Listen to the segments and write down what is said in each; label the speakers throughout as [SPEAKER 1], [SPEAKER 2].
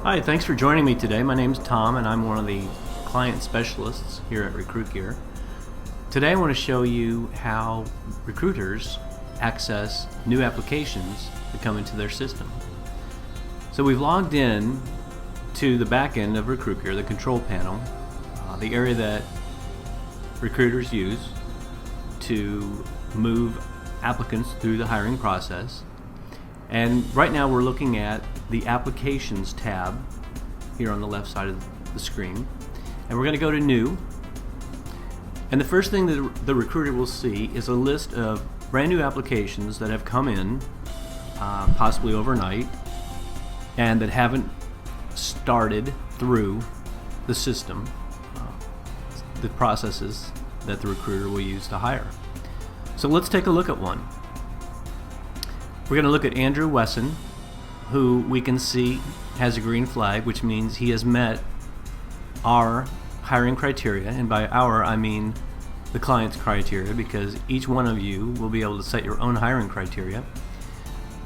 [SPEAKER 1] Hi, thanks for joining me today. My name's Tom and I'm one of the client specialists here at RecruitGear. Today I want to show you how recruiters access new applications that come into their system. So we've logged in to the back end of RecruitGear, the control panel, the area that recruiters use to move applicants through the hiring process. And right now we're looking at the Applications tab here on the left side of the screen. And we're going to go to New. And the first thing that the recruiter will see is a list of brand new applications that have come in, possibly overnight, and that haven't started through the system, the processes that the recruiter will use to hire. So let's take a look at one. We're going to look at Andrew Wesson, who we can see has a green flag, which means he has met our hiring criteria. And by our, I mean the client's criteria, because each one of you will be able to set your own hiring criteria.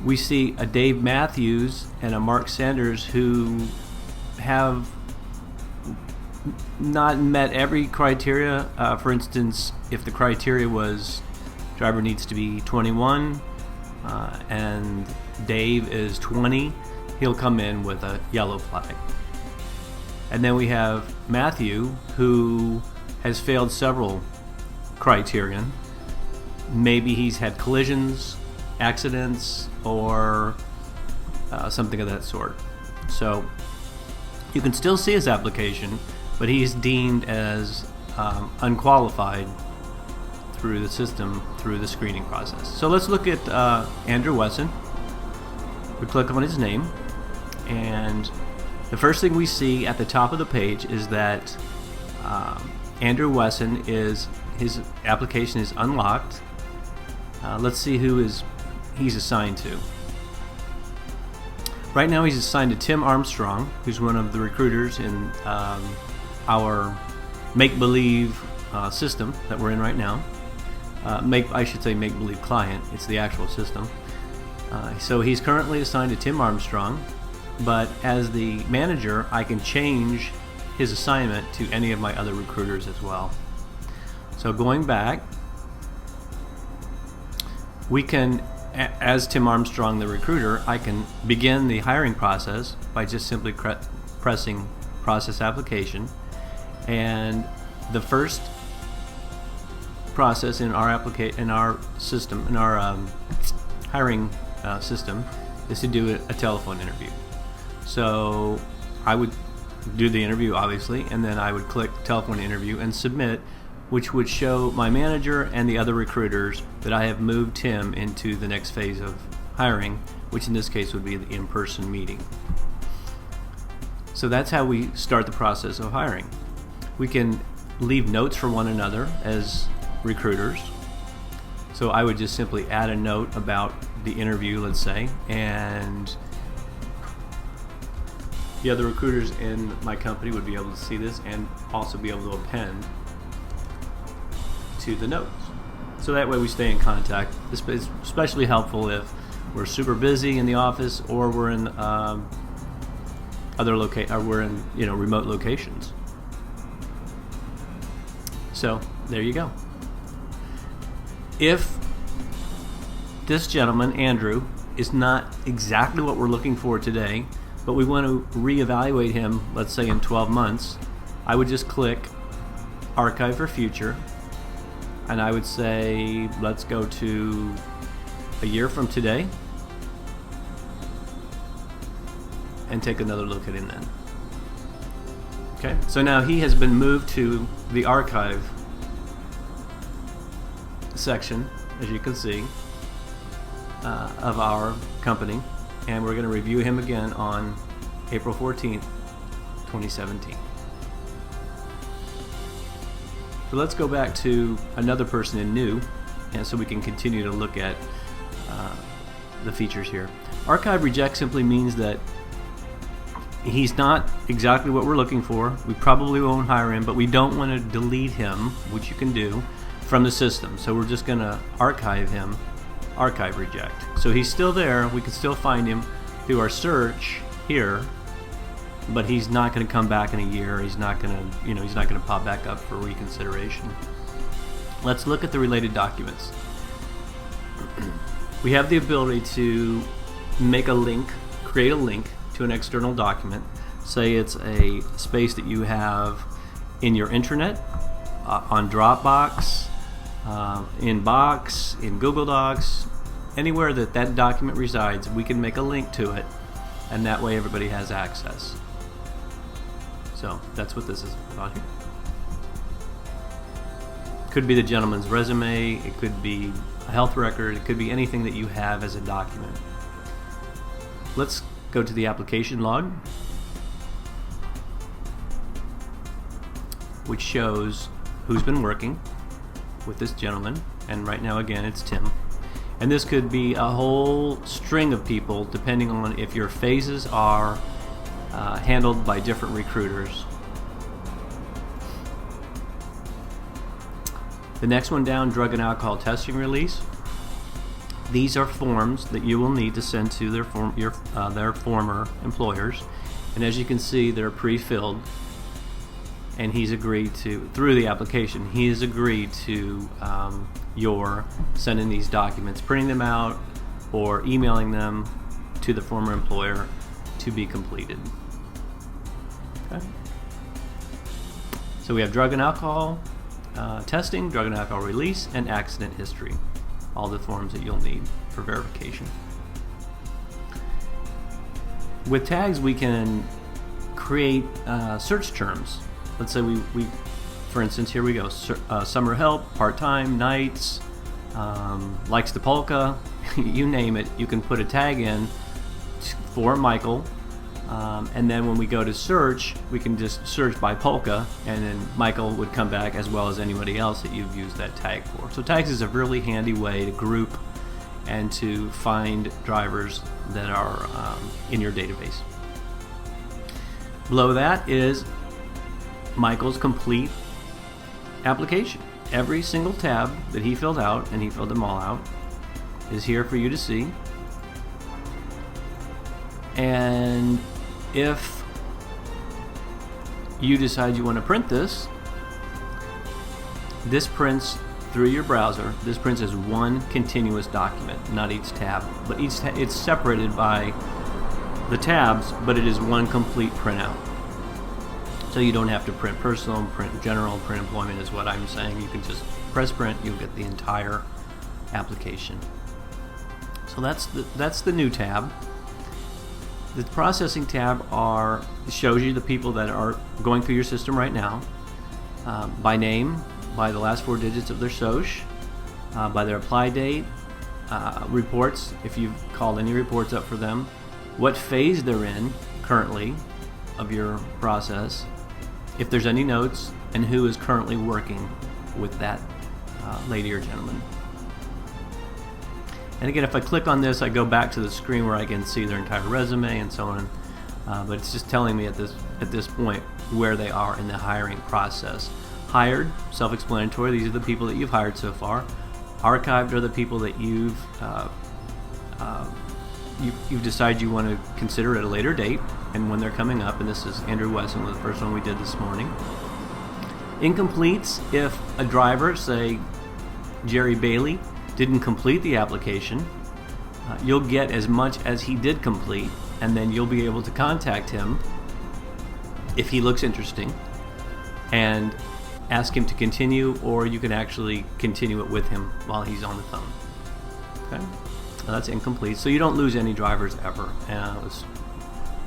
[SPEAKER 1] We see a Dave Matthews and a Mark Sanders who have not met every criteria. For instance, if the criteria was driver needs to be 21, and Dave is 20, he'll come in with a yellow flag. And then we have Matthew, who has failed several criterion. Maybe he's had collisions, accidents, or something of that sort. So you can still see his application, but he's deemed as unqualified through the system, through the screening process. So let's look at Andrew Wesson. We click on his name, and the first thing we see at the top of the page is that Andrew Wesson his application is unlocked. Let's see who he's assigned to. Right now he's assigned to Tim Armstrong, who's one of the recruiters in our make-believe system that we're in right now. I should say make-believe client. It's the actual system. So he's currently assigned to Tim Armstrong, but as the manager, I can change his assignment to any of my other recruiters as well. So going back, we can, as Tim Armstrong, the recruiter, I can begin the hiring process by just simply pressing Process Application, and the first process in our hiring system is to do a telephone interview. So I would do the interview, obviously, and then I would click telephone interview and submit, which would show my manager and the other recruiters that I have moved Tim into the next phase of hiring, which in this case would be the in-person meeting. So that's how we start the process of hiring. We can leave notes for one another as recruiters. So I would just simply add a note about the interview, let's say, and the other recruiters in my company would be able to see this and also be able to append to the notes. So that way we stay in contact. This is especially helpful if we're super busy in the office or we're in remote locations. So there you go. If this gentleman, Andrew, is not exactly what we're looking for today, but we want to reevaluate him, let's say in 12 months, I would just click Archive for Future, and I would say, let's go to a year from today, and take another look at him then. Okay, so now he has been moved to the Archive section, as you can see, of our company, and we're going to review him again on April 14th, 2017. So let's go back to another person in New, and so we can continue to look at the features here. Archive Reject simply means that he's not exactly what we're looking for. We probably won't hire him, but we don't want to delete him, which you can do, from the system. So we're just going to archive him, Archive Reject. So he's still there. We can still find him through our search here, but he's not going to come back in a year. He's not going to, he's not going to pop back up for reconsideration. Let's look at the related documents. We have the ability to make a link, create a link to an external document. Say it's a space that you have in your intranet, on Dropbox, in Box, in Google Docs, anywhere that document resides, we can make a link to it, and that way everybody has access. So that's what this is about here. Could be the gentleman's resume, it could be a health record, it could be anything that you have as a document. Let's go to the application log, which shows who's been working with this gentleman, and right now again it's Tim. And this could be a whole string of people depending on if your phases are handled by different recruiters. The next one down, drug and alcohol testing release. These are forms that you will need to send to their former employers, and as you can see, they're pre-filled. And he's agreed to, through the application, he has agreed to your sending these documents, printing them out, or emailing them to the former employer to be completed. Okay. So we have drug and alcohol testing, drug and alcohol release, and accident history. All the forms that you'll need for verification. With tags, we can create search terms. Let's say we for instance, here we go, summer help, part-time, nights, likes the polka, you name it, you can put a tag in for Michael, and then when we go to search, we can just search by polka, and then Michael would come back as well as anybody else that you've used that tag for. So tags is a really handy way to group and to find drivers that are in your database. Below that is Michael's complete application. Every single tab that he filled out, and he filled them all out, is here for you to see. And if you decide you want to print this, this prints through your browser. This prints as one continuous document, not each tab, but it's separated by the tabs, but it is one complete printout. So you don't have to print personal, print general, print employment is what I'm saying. You can just press print, you'll get the entire application. So that's the new tab. The processing tab shows you the people that are going through your system right now, by name, by the last 4 digits of their SOCH, by their apply date, reports, if you've called any reports up for them, what phase they're in currently of your process, if there's any notes, and who is currently working with that lady or gentleman. And again, if I click on this, I go back to the screen where I can see their entire resume and so on, but it's just telling me at this point where they are in the hiring process. Hired, self-explanatory, these are the people that you've hired so far. Archived are the people that you've decided you want to consider at a later date and when they're coming up, and this is Andrew Wesson, the first one we did this morning. Incompletes, if a driver, say Jerry Bailey, didn't complete the application, you'll get as much as he did complete, and then you'll be able to contact him if he looks interesting and ask him to continue, or you can actually continue it with him while he's on the phone. Okay, now that's incomplete, so you don't lose any drivers ever.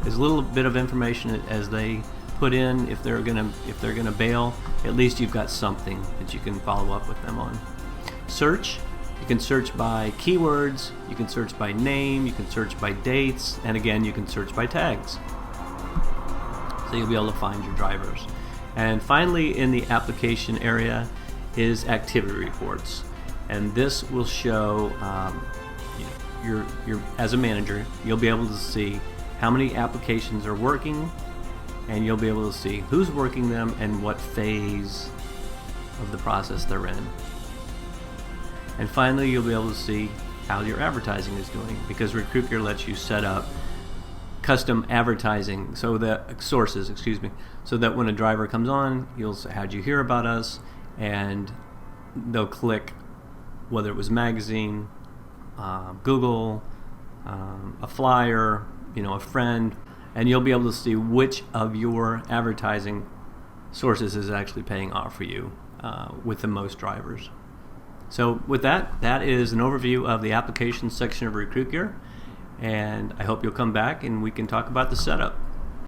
[SPEAKER 1] There's a little bit of information as they put in. If they're gonna bail, at least you've got something that you can follow up with them on. Search. You can search by keywords, you can search by name, you can search by dates, and again, you can search by tags. So you'll be able to find your drivers. And finally, in the application area is activity reports. And this will show, as a manager, you'll be able to see how many applications are working, and you'll be able to see who's working them and what phase of the process they're in. And finally, you'll be able to see how your advertising is doing, because RecruitGear lets you set up custom advertising, so that sources, excuse me, so that when a driver comes on, you'll say, how'd you hear about us? And they'll click whether it was magazine, Google, a flyer, a friend, and you'll be able to see which of your advertising sources is actually paying off for you with the most drivers. So with that is an overview of the applications section of RecruitGear, and I hope you'll come back and we can talk about the setup.